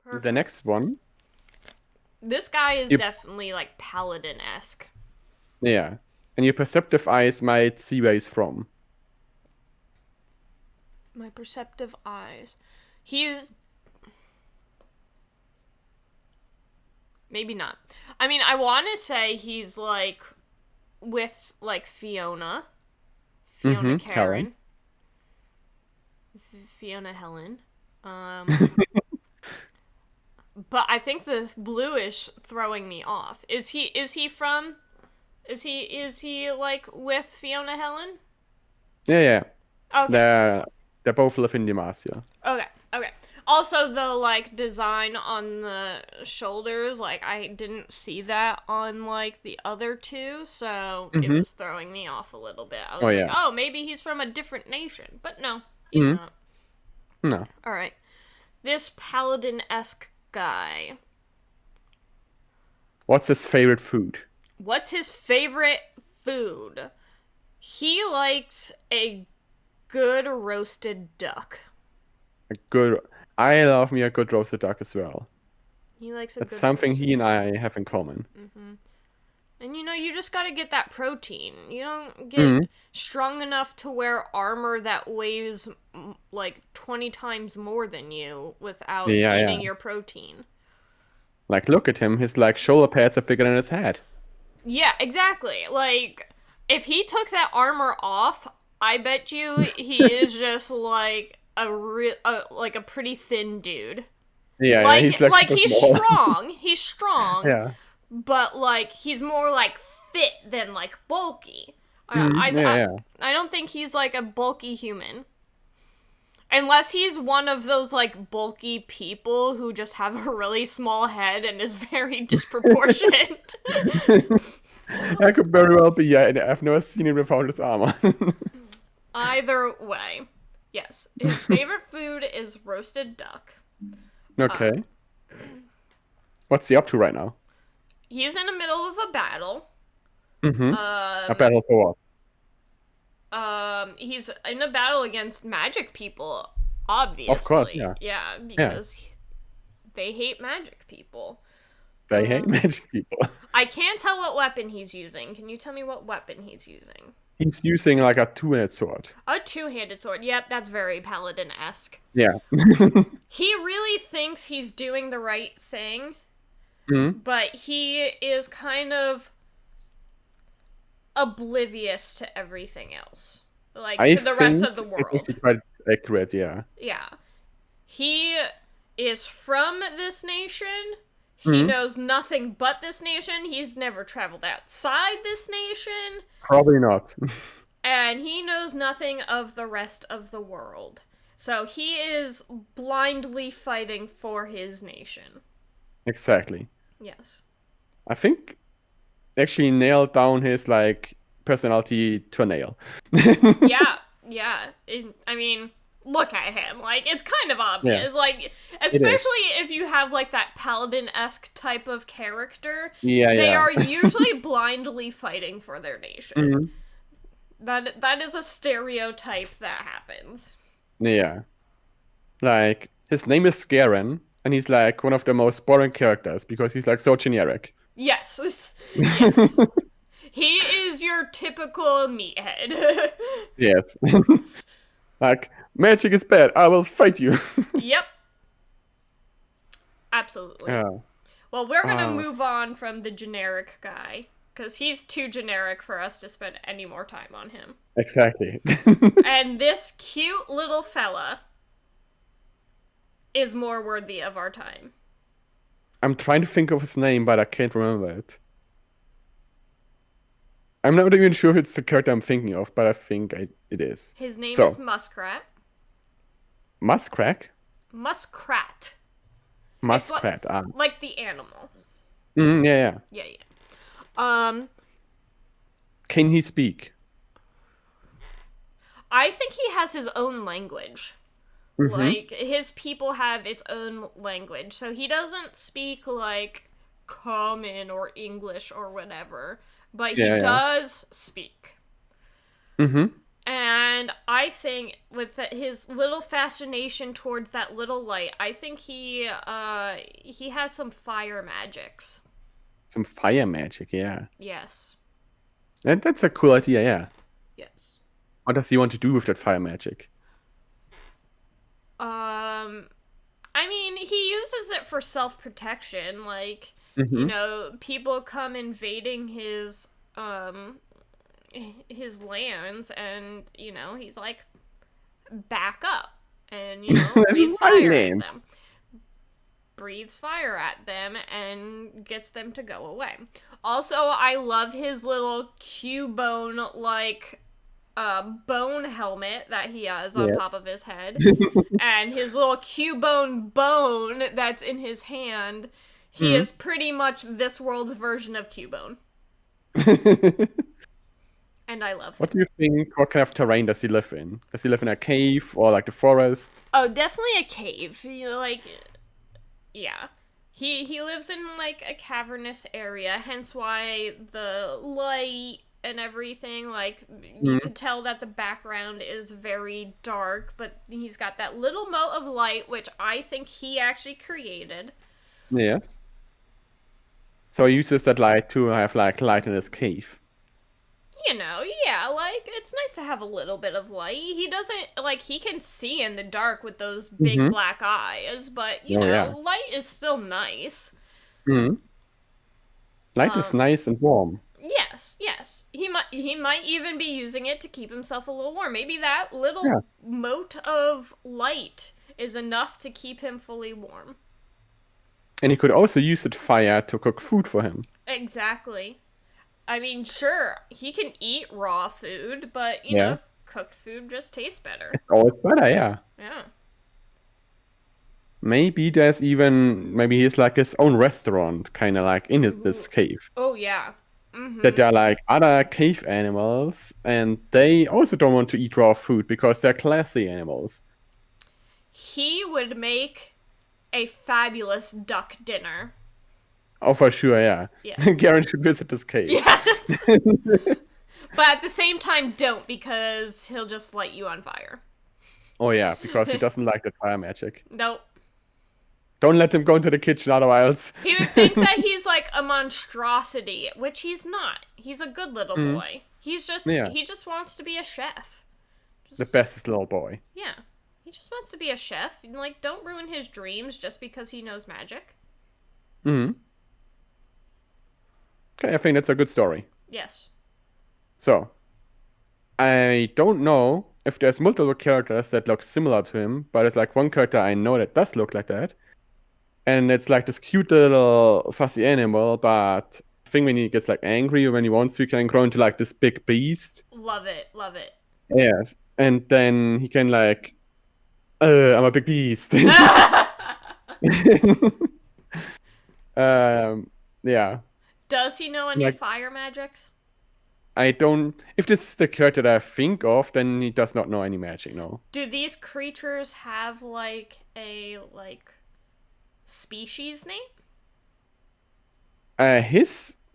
The Perfect. next one, This guy is you, definitely like paladin-esque. yeah, and your perceptive eyes might see where he's from. My perceptive eyes. He's maybe not. I mean, I want to say he's like with like Fiona Helen. Karen, Fiona Helen. Um, but I think the bluish throwing me off. Is he like with Fiona Helen? Yeah, yeah. Okay. They both live in Demacia. Okay. Okay. Also, the like design on the shoulders, like I didn't see that on like the other two, so it Mm-hmm. was throwing me off a little bit. I Oh was like, yeah. oh, maybe he's from a different nation, but no, he's Mm-hmm. not. No. All right, this paladin-esque guy. What's his favorite food? What's his favorite food? He likes a good roasted duck. A good. I love me a good roasted duck as well. He likes a That's good something roasted he and duck. I have in common. And you just gotta get that protein. You don't get Mm-hmm. strong enough to wear armor that weighs like 20 times more than you without Yeah, yeah. getting your protein. Like, look at him. His like shoulder pads are bigger than his head. Yeah, exactly. Like, if he took that armor off, I bet you he is just like like a pretty thin dude. Yeah, yeah. Like He's like like super he's small. strong. He's strong, Yeah. but like he's more like fit than like bulky. Yeah, yeah. I don't think he's like a bulky human. Unless he's one of those like bulky people who just have a really small head and is very disproportionate. That could very well be. Yeah, and I've never seen him without his armor. Either way. Yes, his favorite food is roasted duck. Uh, Okay. What's he up to right now? he's in the middle of a battle. Mm-hmm. A Um, battle for what? he's in a battle against magic people, Of course, obviously. yeah. Yeah, Yeah. because they hate magic people. They hate Um, magic people. I can't tell what weapon he's using. Can you tell me what weapon he's using? He's using like a two-handed sword. A two-handed sword. Yep, that's very paladin-esque. Yeah. He really thinks he's doing the right thing, Hmm. but he is kind of oblivious to everything else. Like, I to the rest think of the it's world. actually quite accurate, yeah. Yeah. He is from this nation. He Hmm. knows nothing but this nation. He's never traveled outside this nation. Probably not. And he knows nothing of the rest of the world. So he is blindly fighting for his nation. Exactly. Yes. I think actually nailed down his like personality to a nail. Yeah, yeah. I mean, look at him. Like, it's kind of Yeah, obvious. Like, it is. especially if you have, like, that paladin-esque type of character, Yeah, they yeah. are usually blindly fighting for their nation. Hmm. That is a stereotype that happens. Yeah. Like his name is Garen, and he's like one of the most boring characters because he's like so generic. Yes. Yes. He is your typical meathead. Yes. Like, magic is bad. I will fight you. Yep, absolutely. Yeah. Well, we're gonna Uh, move on from the generic guy, because he's too generic for us to spend any more time on him. exactly. And this cute little fella is more worthy of our time. I'm trying to think of his name, but I can't remember it. I'm not even sure if it's the character I'm thinking of, but I think it is. His name is So, Muskrat. Muskrat? Muskrat. It's Muskrat. Ah. like the animal. Yeah, yeah. Yeah, yeah. Um, Can he speak? I think he has his own language. Mm-hmm. Like, his people have its own language. So he doesn't speak, like, common or English or whatever. But he Yeah, yeah. does speak. Mm-hmm. And I think with his little fascination towards that little light, I think he has some fire magics. Some fire magic, yeah. Yes. That's a cool idea, yeah. Yes. What does he want to do with that fire magic? Um I mean, he uses it for self-protection, like, Mm-hmm. people come invading um his lands and, he's like back up and, This is my name. breathes fire at them and gets them to go away. Also, I love his little Cubone like bone helmet that he has on Yeah. top of his head, and his little Cubone bone that's in his hand. He Mm. is pretty much this world's version of Cubone, and I love What him. do you think? What kind of terrain does he live in? Does he live in a cave or like the forest? Oh, definitely a cave. Yeah. He lives in like a cavernous area, hence why the light and everything, like, you Mm. could tell that the background is very dark, but he's got that little mote of light which I think he actually created. Yes. So he uses that light to have like light in his cave. Yeah, like, it's nice to have a little bit of light. He doesn't, like, he can see in the dark with those big Mm-hmm. black eyes, but Oh yeah. light is still nice. Mm. Light is Um, nice and warm. Yes, yes. He might even be using it to keep himself a little warm. Maybe that Yeah. little mote of light is enough to keep him fully warm. And he could also use that fire to cook food for him. Exactly. I mean, sure, he can eat raw food, but Yeah. cooked food just tastes better. It's always better, yeah. Yeah. Maybe he's like his own restaurant, kind of like in this Ooh. cave. Oh yeah. That Mhm. there are like other cave animals, and they also don't want to eat raw food because they're classy animals. He would make a fabulous duck dinner. Oh, for sure, yeah. Yes. Garen should visit this cave. Yes. But at the same time, don't, because he'll just light you on fire. Oh yeah, because he doesn't like the fire magic. Nope. Don't let him go into the kitchen, otherwise. He would think that he's like a monstrosity, which he's not. He's a good little Mm, boy. yeah, He just wants to be a chef. the Just bestest little boy. yeah. He just wants to be a chef. Like, don't ruin his dreams just because he knows magic. Mm. Okay, I think that's a good story. Yes. So, I don't know if there's multiple characters that look similar to him, but it's like one character I know that does look like that. And it's like this cute little fuzzy animal, but I think when he gets like angry or when he wants to, he can grow into like this big beast. Love it. Love it. Yes. And then he can like, I'm a big beast. Um, yeah. Does he know any Like fire magics? I don't. If this is the character that I think of, then he does not know any magic. No. Do these creatures have like a species name?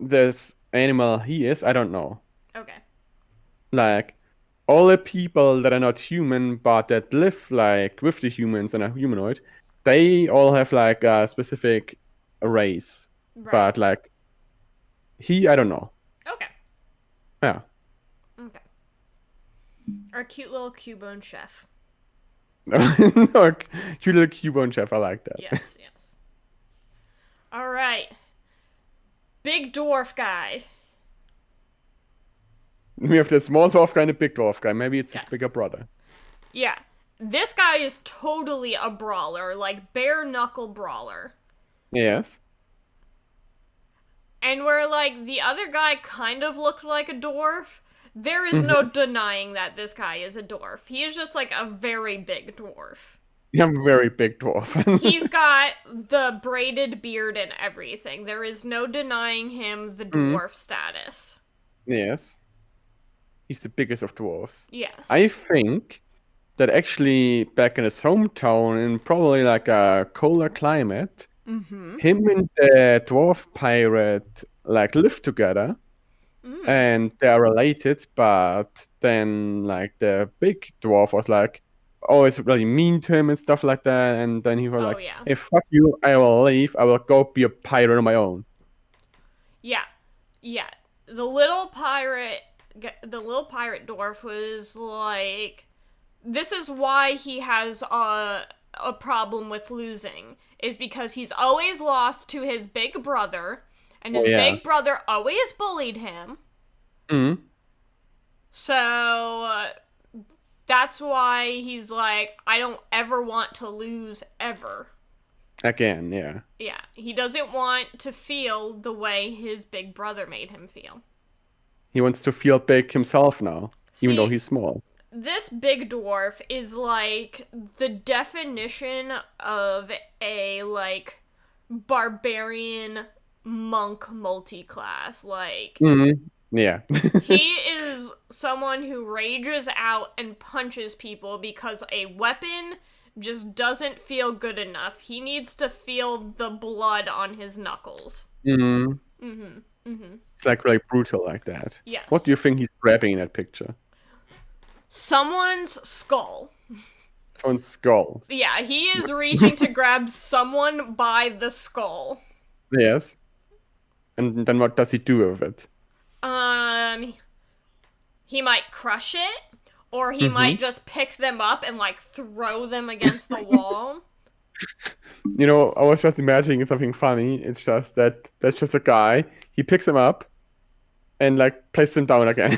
This animal he is, I don't know. Okay. Like all the people that are not human but that live like with the humans and are humanoid, they all have like a specific race. Right. But like I don't know. Okay. Yeah. Okay. Our cute little Cubone chef. No, cute little Cubone chef. I like that. Yes, yes. All right. Big dwarf guy. We have the small dwarf guy and the big dwarf guy. Maybe it's Yeah. his bigger brother. Yeah. This guy is totally a brawler, like bare knuckle brawler. Yes. And where like the other guy kind of looked like a dwarf, there is no Mm-hmm. denying that this guy is a dwarf. He is just like a very big dwarf. Yeah, I'm a very big dwarf. He's got the braided beard and everything. There is no denying him the Mm, dwarf status. yes. He's the biggest of dwarves. Yes. I think that actually back in his hometown, in probably like a colder climate, Mm-hmm. him and the dwarf pirate like lived together, Mm. and they are related, but then like the big dwarf was like always really mean to him and stuff like that, and then he was Oh like, yeah. "Hey, fuck you! I will leave. I will go be a pirate on my own." Yeah. Yeah. The little pirate the little pirate dwarf was like, this is why he has a problem with losing, is because he's always lost to his big brother, and Oh his yeah. big brother always bullied him. Mm. So that's why he's like, I don't ever want to lose ever. Again, yeah. Yeah, he doesn't want to feel the way his big brother made him feel. He wants to feel big himself now, even though See, he's small. this big dwarf is like the definition of a like barbarian monk multi-class. Like, Mm. Yeah. he is someone who rages out and punches people because a weapon just doesn't feel good enough. He needs to feel the blood on his knuckles. Mm. Mhm. Mhm. It's like really brutal like that. What do Yes. you think he's grabbing in that picture? Someone's skull. Someone's skull. Yeah, he is reaching to grab someone by the skull. Yes. And then what does he do with it? Um, he might crush it, or he Mm-hmm. might just pick them up and like throw them against the wall. You know, I was just imagining something funny. It's just that that's just a guy. He picks him up and like places him down again.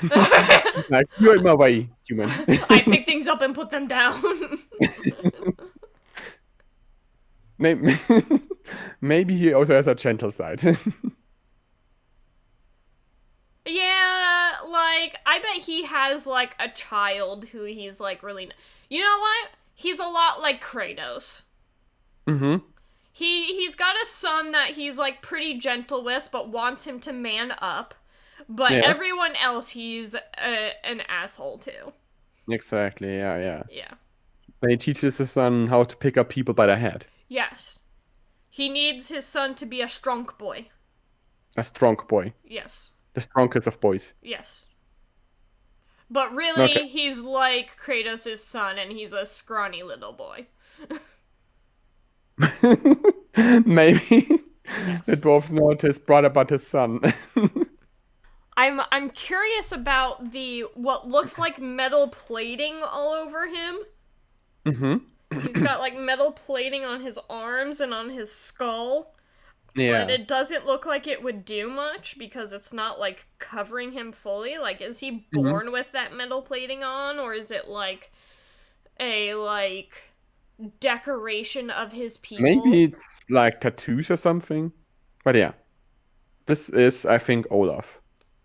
Like, you're in my way, human. I pick things up and put them down. Maybe, maybe he also has a gentle side. Yeah, like I bet he has like a child who he's like really. You know what? He's a lot like Kratos. Mm-hmm. He's got a son that he's like pretty gentle with, but wants him to man up. But Yes. everyone else, he's an asshole to. Exactly. Yeah, yeah. Yeah. Then he teaches his son how to pick up people by the head. Yes. He needs his son to be a strong boy. A strong boy. Yes. The strongest of boys. Yes. But Okay. really, he's like Kratos' son, and he's a scrawny little boy. Maybe the Yes. dwarf's not his brother but his son. I'm curious about the what looks like metal plating all over him. He's Mm-hmm. got like metal plating on his arms and on his skull. But Yeah. it doesn't look like it would do much because it's not like covering him fully. Like, is he Hmm. born with that metal plating on, or is it like a like decoration of his Maybe people? it's like tattoos or something. But yeah, this is, I think, Olaf.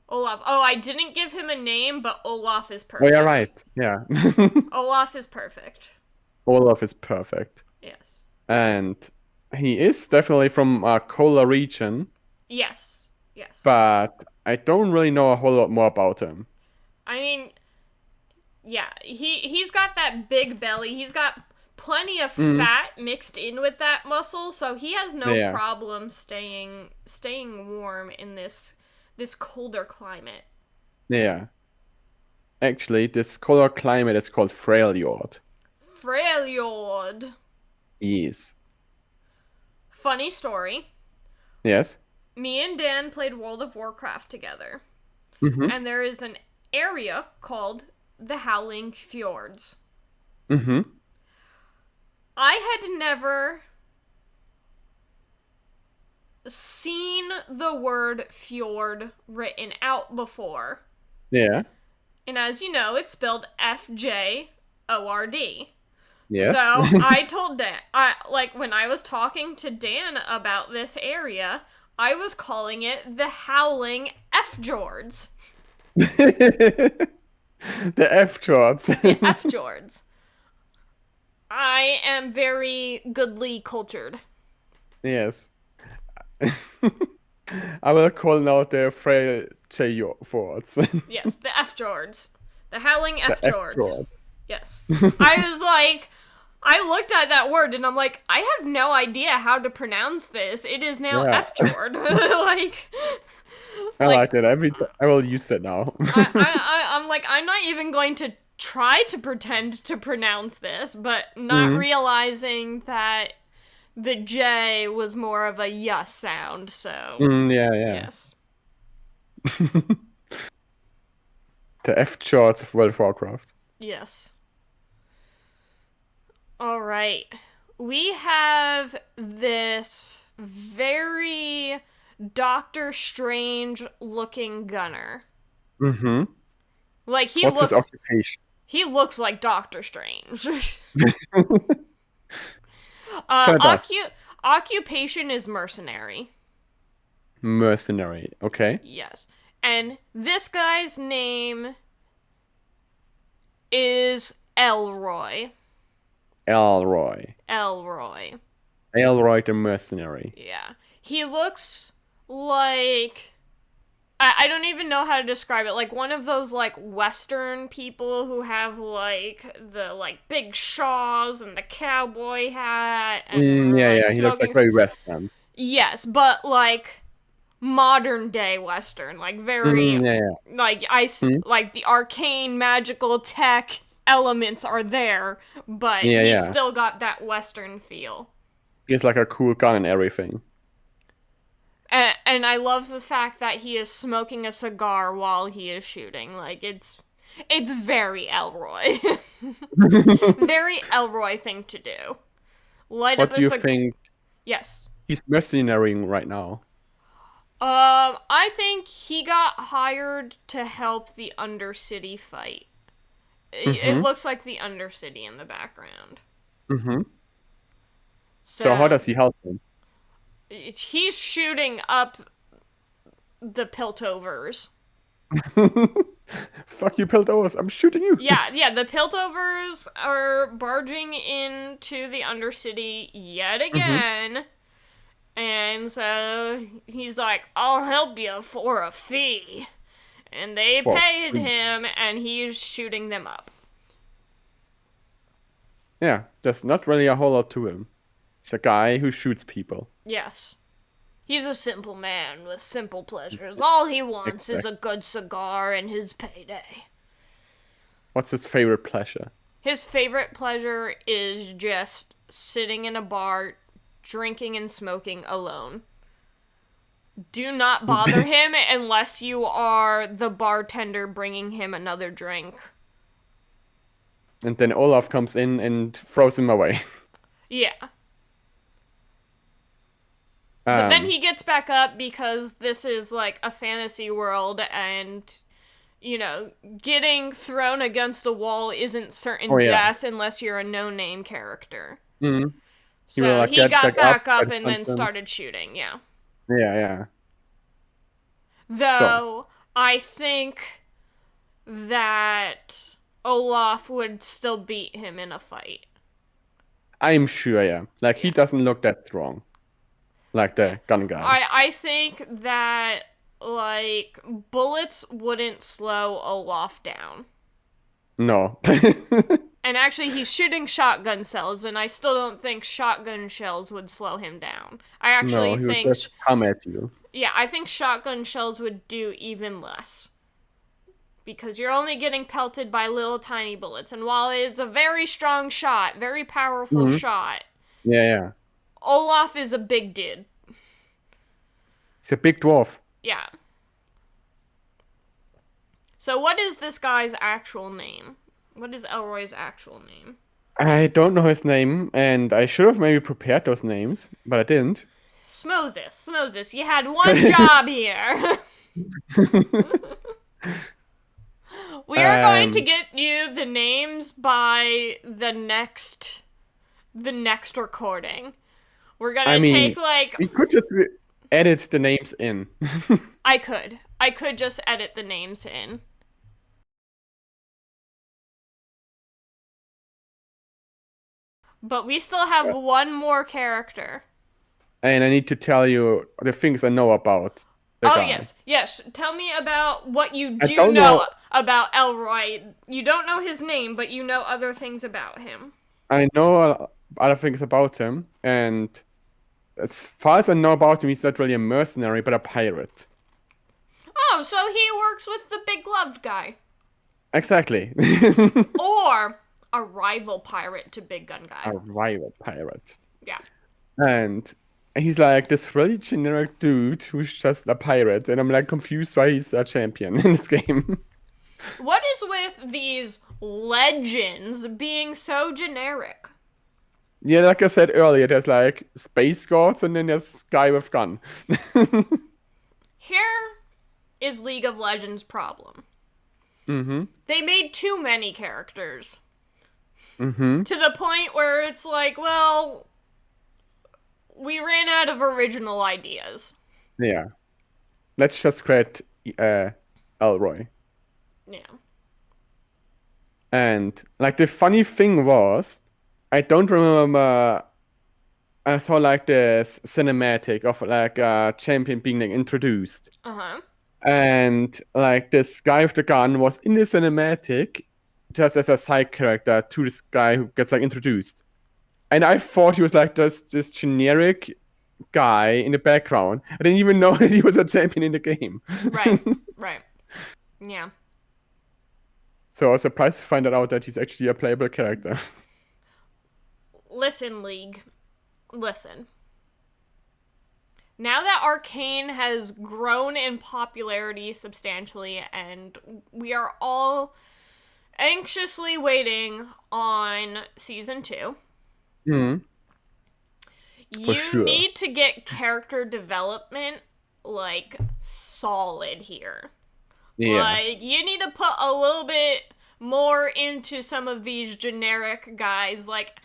Olaf. Oh, I didn't give him a name, but Olaf is Oh, yeah, perfect. right. Yeah. Olaf is perfect. Olaf is perfect. Yes. And he is definitely from a Kola region, Yes. Yes. but I don't really know a whole lot more about him. I mean, yeah, he's got that big belly. He's got plenty of Mm, fat mixed in with that muscle, so he has no yeah, problem staying warm in this colder climate. yeah. Actually, this Kola climate is called Freljord. Freljord. Yes. Funny story. Yes. Me and Dan played World of Warcraft together, Mm-hmm. and there is an area called the Howling Fjords. Mm-hmm. I had never seen the word fjord written out before. Yeah. And as you know, it's spelled FJORD. Yes. So I told Dan, when I was talking to Dan about this area, I was calling it the Howling F Jords. The F charts. The F Jords. I am very goodly cultured. Yes. I will call now the frail forts. Yes, the F Jords. The Howling The F F Jords. charts. Yes. I was like, I looked at that word and I'm like, I have no idea how to pronounce this. It is now Yeah, F-Jord. like, I like like it. I will use it now. I'm like, I'm not even going to try to pretend to pronounce this, but not Mhm. realizing that the J was more of a yes sound, so Yeah, yeah. yes. The F charts of World of Warcraft. Yes. All right. We have this very Doctor Strange looking gunner. Mm-hmm. Like What's his occupation? he looks like Doctor Strange. Kind of does. Occupation is mercenary. Mercenary. Okay. Yes. And this guy's name is Elroy. Elroy. Elroy. Elroy the mercenary. Yeah. He looks like I don't even know how to describe it. Like one of those like Western people who have like the like big shaws and the cowboy hat and Yeah, like yeah. He looks like smoking. very Western. Yes, but like modern day Western, like very Yeah, yeah. like Hmm? like the arcane magical tech elements are there, but Yeah, he's yeah. still got that Western feel. He has like a cool gun and everything. And I love the fact that he is smoking a cigar while he is shooting. Like it's very Elroy. Very Elroy thing to do. Light up What a do you cigar. think Yes. he's mercenarying right now? I think he got hired to help the Undercity fight. It Mm-hmm. looks like the Undercity in the background. Mm-hmm. So how So does he help him? he's shooting up the Piltovers. Fuck you, Piltover. I'm shooting you. Yeah, the Piltovers are barging into the Undercity yet Mm-hmm. again. And so he's like, I'll help you for a fee. And they For paid free. him, and he's shooting them up. Yeah, there's not really a whole lot to him. He's a guy who shoots people. Yes. He's a simple man with simple pleasures. All he wants is Exactly. a good cigar and his payday. What's his favorite pleasure? His favorite pleasure is just sitting in a bar, drinking and smoking alone. Do not bother him unless you are the bartender bringing him another drink. And then Olaf comes in and throws him away. Yeah. But then Um, he gets back up because this is like a fantasy world and getting thrown against a wall isn't oh certain yeah. death unless you're a no-name character. Mm. He will So like he get got back up, back try up to and punch then him. started shooting, yeah. Yeah, yeah. So Though I think that Olaf would still beat him in a fight. I'm sure, yeah. Like he Yeah. doesn't look that strong, like Yeah. the gun guy. I think that like bullets wouldn't slow Olaf down. No. And actually he's shooting shotgun shells and I still don't think shotgun shells would slow him down. I No, actually he would think just come at you. yeah, I think shotgun shells would do even less. Because you're only getting pelted by little tiny bullets. And while it is a very strong shot, very powerful Hmm. shot, Yeah, yeah. Olaf is a big dude. He's a big dwarf. Yeah. So what is this guy's actual name? What is Elroy's actual name? I don't know his name, and I should have maybe prepared those names, but I didn't. Smoses, you had one job here. We are going to um, get you the names by the next recording. We're I gonna take mean, like we could just edit the names in. I could just edit the names in. But we still have one more character. And I need to tell you the things I know about the Oh guy. yes. Tell me about what you I do don't know. know about Elroy. You don't know his name, but you know other things about him. I know other things about him, and as far as I know about him, he's not really a mercenary, but a pirate. Oh, so he works with the big gloved guy. Exactly. Or a rival pirate to Big Gun Guy. A rival pirate. Yeah. And he's like this really generic dude who's just a pirate, and I'm like confused why he's a champion in this game. What is with these legends being so generic? Yeah, like I said earlier, there's like space gods and then there's guy with gun. Here is League of Legends' problem. Mm-hmm. They made too many characters. Mm-hmm. To the point where it's like, well, we ran out of original ideas. Yeah. Let's just create Elroy. Yeah. And like the funny thing was, I don't remember I saw like this cinematic of like a champion being like introduced. Uh-huh. And like this guy with the gun was in the cinematic just as a side character to this guy who gets like introduced. And I thought he was like this generic guy in the background. I didn't even know that he was a champion in the game. Right. Right. Yeah. So I was surprised to find out that he's actually a playable character. Listen, League. Listen. Now that Arcane has grown in popularity substantially, and we are all anxiously waiting on season 2, Hmm. For you sure. need to get character development, like, solid here. Yeah. Like, you need to put a little bit more into some of these generic guys. Like,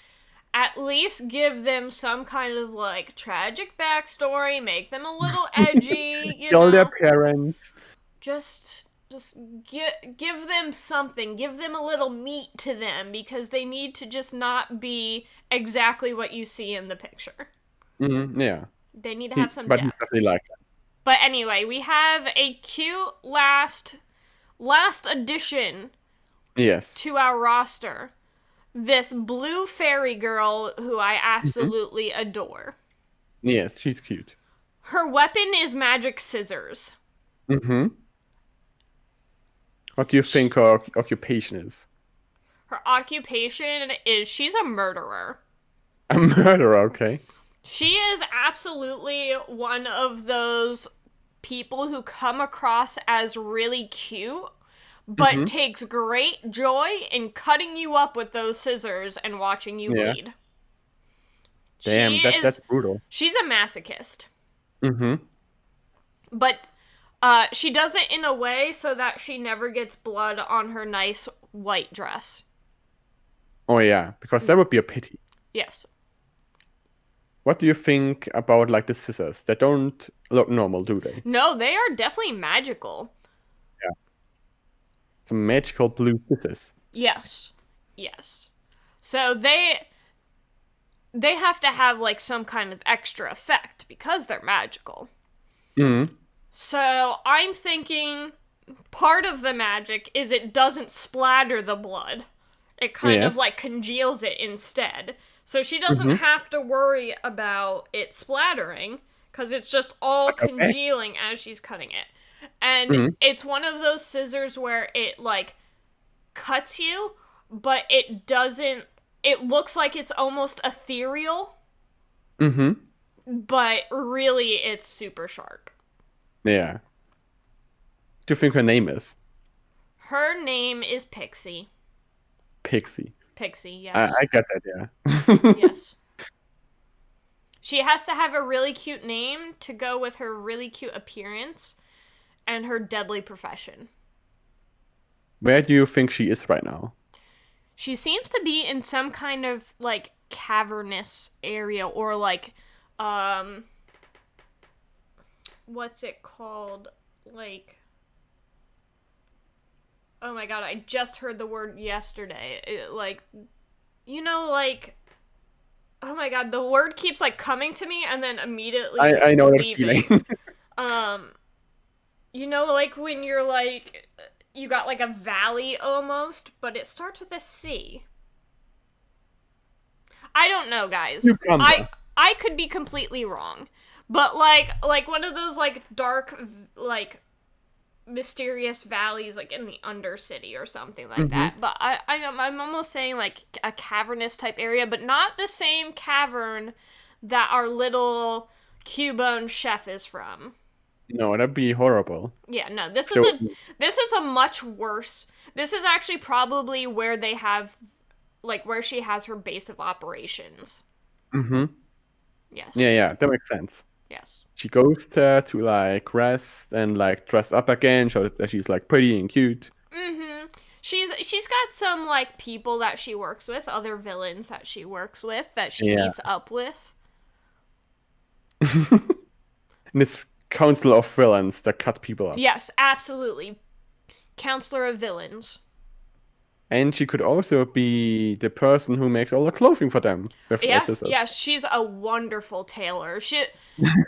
at least give them some kind of, like, tragic backstory, make them a little edgy, you Kill their know? parents. Just give them something. Give them a little meat to them, because they need to just not be exactly what you see in the picture. Yeah. They need to have some But he's depth. definitely like that. But anyway, we have a cute last addition Yes. to our roster. This blue fairy girl who I Hmm. absolutely adore. Yes, she's cute. Her weapon is magic scissors. Mm-hmm. What do you think her occupation is? Her occupation is she's a murderer. A murderer, okay. She is absolutely one of those people who come across as really cute, but Mm-hmm. takes great joy in cutting you up with those scissors and watching you Yeah. bleed. Damn, that's brutal. She's a masochist. Mm-hmm. But she does it in a way so that she never gets blood on her nice white dress. Oh yeah, because that would be a pity. Yes. What do you think about like the scissors? They don't look normal, do they? No, they are definitely magical. Yeah. Some magical blue scissors. Yes. Yes. So they have to have like some kind of extra effect because they're magical. Mm-hmm. So I'm thinking part of the magic is it doesn't splatter the blood. It kind of Yes. like congeals it instead. So she doesn't Mm-hmm. have to worry about it splattering because it's just all Okay. congealing as she's cutting it. And Mm-hmm. it's one of those scissors where it like cuts you, but it doesn't. It looks like it's almost ethereal, Mm-hmm. but really it's super sharp. Yeah. Do you think her name is Her name is Pixie. Pixie? Pixie, I, yes. I get that, yeah. Yes. She has to have a really cute name to go with her really cute appearance and her deadly profession. Where do you think she is right now? She seems to be in some kind of like cavernous area or like what's it called? Like, oh my god, I just heard the word yesterday. Like, you know, like, oh my god, the word keeps like coming to me and then immediately I know that leaving. feeling. Um, you know, like when you're like, you got like a valley almost, but it starts with a C. I don't know, guys. Cucumber. I could be completely wrong, but like one of those like dark like mysterious valleys like in the Undercity or something like Mm-hmm. that. But I'm almost saying like a cavernous type area, but not the same cavern that our little Cubone chef is from. No, that'd be horrible. Yeah, no. So, This is a much worse. This is actually probably where they have like where she has her base of operations. mm-hmm. Yes. Yeah, that makes sense. Yes. She goes there to like rest and like dress up again, show that she's like pretty and cute. Mhm. She's got some like people that she works with, other villains that she works with that she Yeah. meets up with. And this council of villains that cut people up. Yes, absolutely. Counselor of Villains. And she could also be the person who makes all the clothing for them with Yes, scissors. yes, she's a wonderful tailor.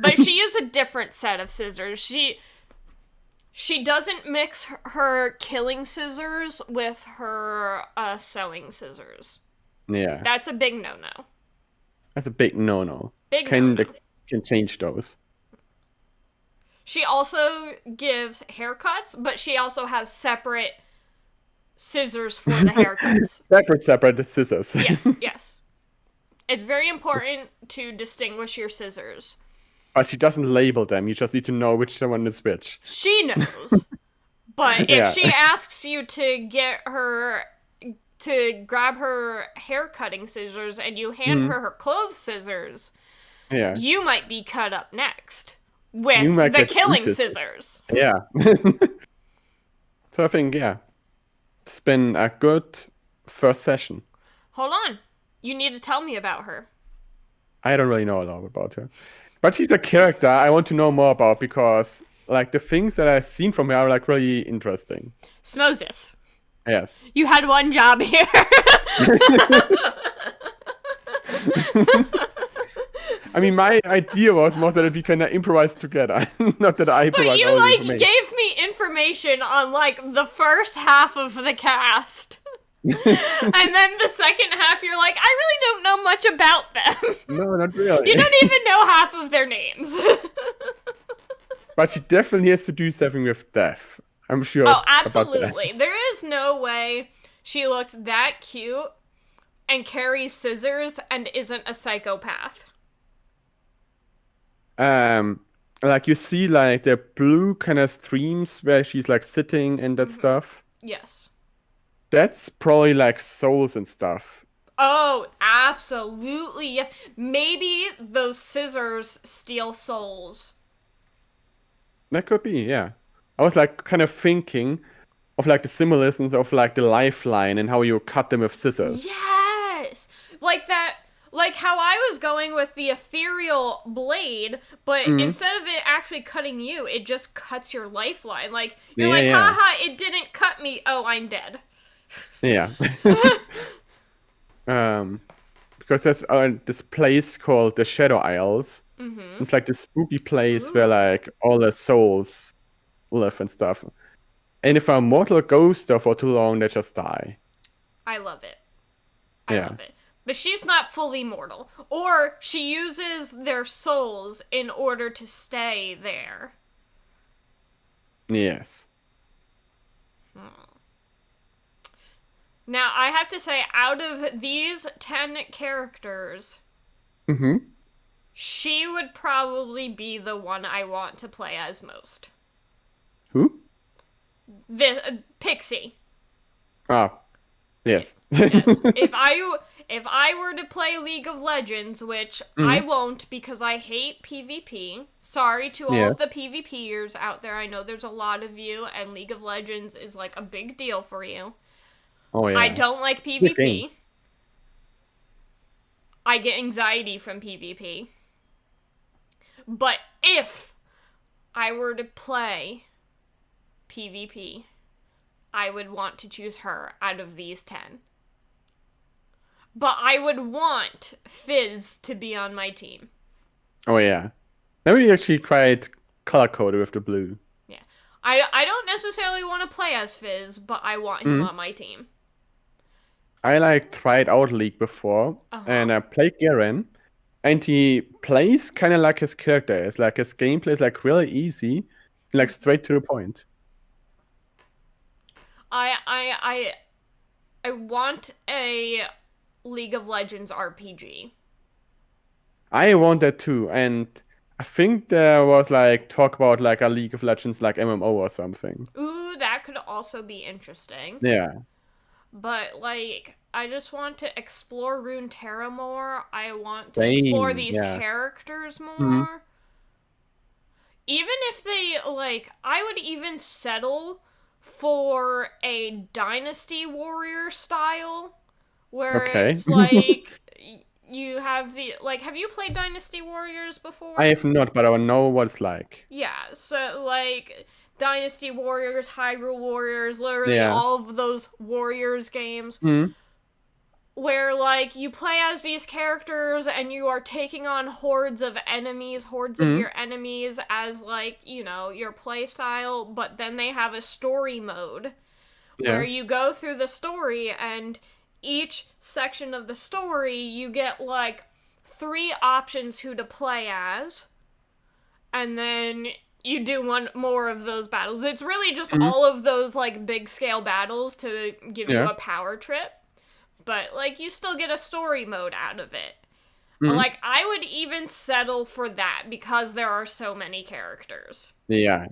But she uses a different set of scissors. She doesn't mix her killing scissors with her sewing scissors. Yeah. That's a big no-no. That's a big no-no. Big Can no-no. can change those. She also gives haircuts, but she also has separate scissors for the haircuts. Separate scissors. Yes, yes. It's very important to distinguish your scissors. But she doesn't label them. You just need to know which one is which. She knows. But if Yeah. she asks you to grab her hair cutting scissors and you hand her clothes scissors, Yeah. you might be cut up next You with might the get killing scissors. scissors. Yeah. So I think, yeah, it's been a good first session. Hold on. You need to tell me about her. I don't really know a lot about her. But she's a character I want to know more about because like the things that I've seen from her are like really interesting. Smoses. Yes. You had one job here. I mean, my idea was more that we can improvise together, not that I But improvise you all the like information. gave me information on like the first half of the cast. And then the second half you're like, I really don't know much about them. No, not really. You don't even know half of their names. But she definitely has to do something with death. I'm sure. Oh, about that. absolutely. There is no way she looks that cute and carries scissors and isn't a psychopath. Like you see, like the blue kind of streams where she's like sitting and that stuff. Yes. That's probably like souls and stuff. Oh, absolutely. Yes. Maybe those scissors steal souls. That could be, yeah. I was like kind of thinking of like the symbolisms of like the lifeline and how you cut them with scissors. Yes. Like that. Like how I was going with the ethereal blade, but instead of it actually cutting you, it just cuts your lifeline. Like, you're like, Yeah. haha, it didn't cut me. Oh, I'm dead. Yeah. Because there's this place called the Shadow Isles. Mm-hmm. It's like this spooky place where like all the souls live and stuff. And if a mortal goes there for too long, they just die. I love it. I Yeah. love it. But she's not fully mortal. Or she uses their souls in order to stay there. Yes. Now, I have to say, out of these 10 characters, Mm-hmm. she would probably be the one I want to play as most. Who? The Pixie. Ah. Yes. Yes. If I were to play League of Legends, which I won't because I hate PvP. Sorry to all of the PvPers out there. I know there's a lot of you, and League of Legends is like a big deal for you. Oh yeah. I don't like Good PvP. game. I get anxiety from PvP. But if I were to play PvP, I would want to choose her out of these 10. But I would want Fizz to be on my team. Oh yeah. Maybe actually quite color coded with the blue. Yeah. I don't necessarily want to play as Fizz, but I want him on my team. I like tried out League before, Uh-huh. and I played Garen, and he plays kind of like his character is. Like his gameplay is like really easy, like straight to the point. I I I I want a League of Legends RPG. I want that too, and I think there was like talk about like a League of Legends like MMO or something. Ooh, that could also be interesting. Yeah, But like I just want to explore Runeterra more. I want to explore same. these Yeah. characters Hmm. more. Even if they like I would even settle for a Dynasty Warrior style where Okay. it's like you have the like have you played Dynasty Warriors I before? have not, but I know what it's like. Yeah, so like Dynasty Warriors, Hyrule Warriors, literally Yeah. all of those Warriors games Hmm. where like you play as these characters and you are taking on hordes of enemies, hordes of Hmm. your enemies as like, your play style, but then they have a story mode where Yeah. you go through the story and each section of the story you get like three options who to play as and then you do one more of those battles. It's really just Hmm. all of those like big scale battles to give you Yeah. a power trip, but like you still get a story mode out of it. Hmm. Like I would even settle for that because there are so many characters. Yeah.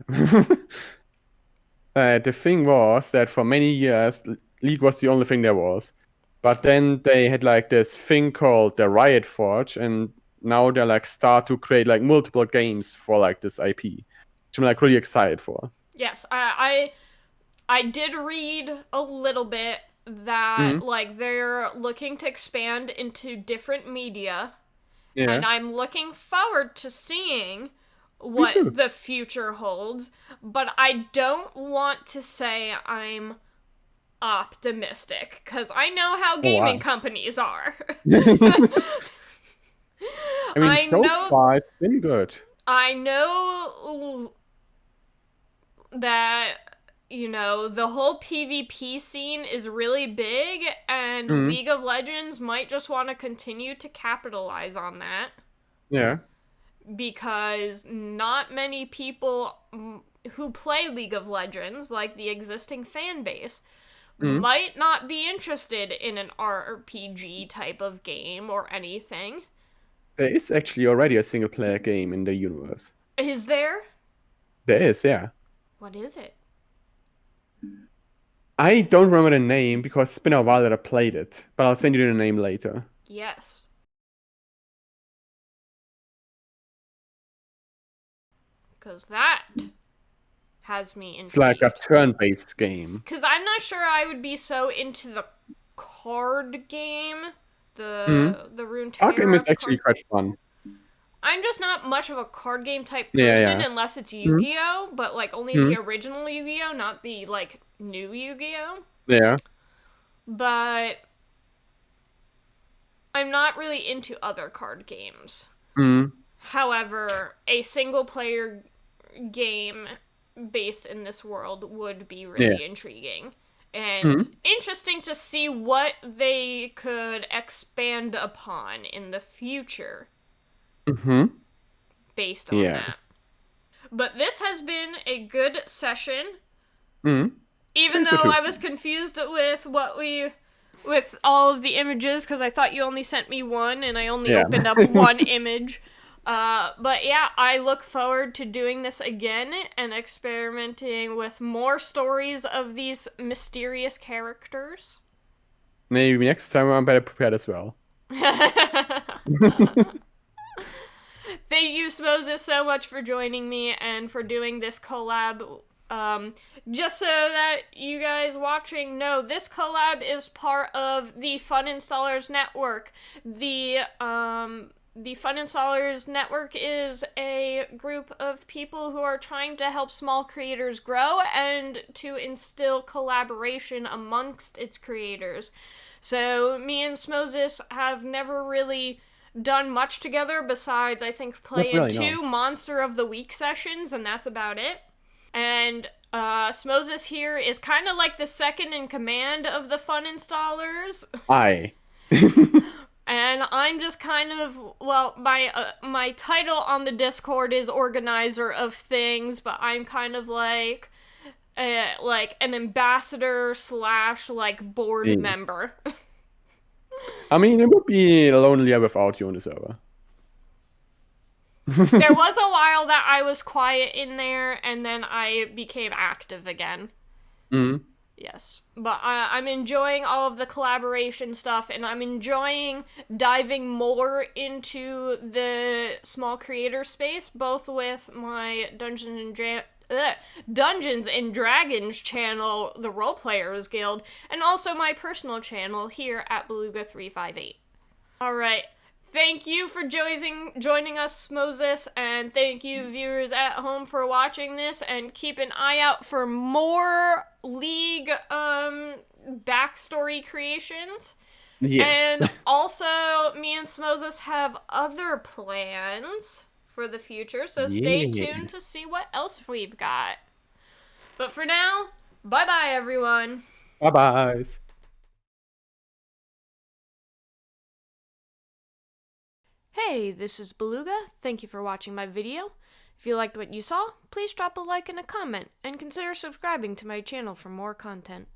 The thing was that for many years, League was the only thing there was. But then they had like this thing called the Riot Forge, and now they're like start to create like multiple games for like this IP, which I'm like really excited for. Yes, I did read a little bit that Hmm. like they're looking to expand into different media, and Yeah, I'm looking forward to seeing me what too. the future holds, but I don't want to say I'm optimistic because I know how Oh gaming wow. companies are. I mean, I so know far it's been good. I know that the whole PvP scene is really big and Hmm. League of Legends might just want to continue to capitalize on that Yeah. because not many people who play League of Legends, like the existing fan base, Hmm. might not be interested in an RPG type of game or anything. There is actually already a single player game in the universe. Is there? There is, yeah. What is it? I don't remember the name because it's been a while that I played it, but I'll send you the name later. Yes. Because that has me It's like a intrigued. turn-based game. Because I'm not sure I would be so into the card game, Hmm. the Arcane is Runeterra actually card. quite fun. I'm just not much of a card game type Yeah, person yeah. unless it's Hmm. Yu-Gi-Oh, but like only Hmm. the original Yu-Gi-Oh, not the like new Yu-Gi-Oh. Yeah. But I'm not really into other card games. Hmm. However, a single player game based in this world would be Yeah. really intriguing and Hmm. interesting to see what they could expand upon in the future Hmm. based on Yeah. that. But this has been a good session, Hmm. I even think so though too. I was confused with all of the images because I thought you only sent me one and I only Yeah. opened up one image. But yeah, I look forward to doing this again and experimenting with more stories of these mysterious characters. Maybe next time I'm better prepared as well. Thank you, Smoses, so much for joining me and for doing this collab. Just so that you guys watching know, this collab is part of the Fun Installers Network. The Fun Installers Network is a group of people who are trying to help small creators grow and to instill collaboration amongst its creators. So, me and Smoses have never really done much together besides, I think, Not playing really, no. two Monster of the Week sessions, and that's about it. And Smoses here is kind of like the second in command of the fun installers. I. And I'm just kind of, well, my title on the Discord is organizer of things, but I'm kind of like an ambassador slash like board Mm. member. I mean, it would be lonelier without you on the server. There was a while that I was quiet in there, and then I became active again. Mm. Yes, but I'm enjoying all of the collaboration stuff, and I'm enjoying diving more into the small creator space, both with my Dungeons and Dragons channel, the Role Players Guild, and also my personal channel here at Beluga358. All right. Thank you for joining us, Moses, and thank you, viewers at home, for watching this. And keep an eye out for more League backstory creations. Yes. And also, me and Moses have other plans for the future, so stay tuned Yeah. to see what else we've got. But for now, bye bye, everyone. Bye bye. Hey, this is Beluga. Thank you for watching my video. If you liked what you saw, please drop a like and a comment, and consider subscribing to my channel for more content.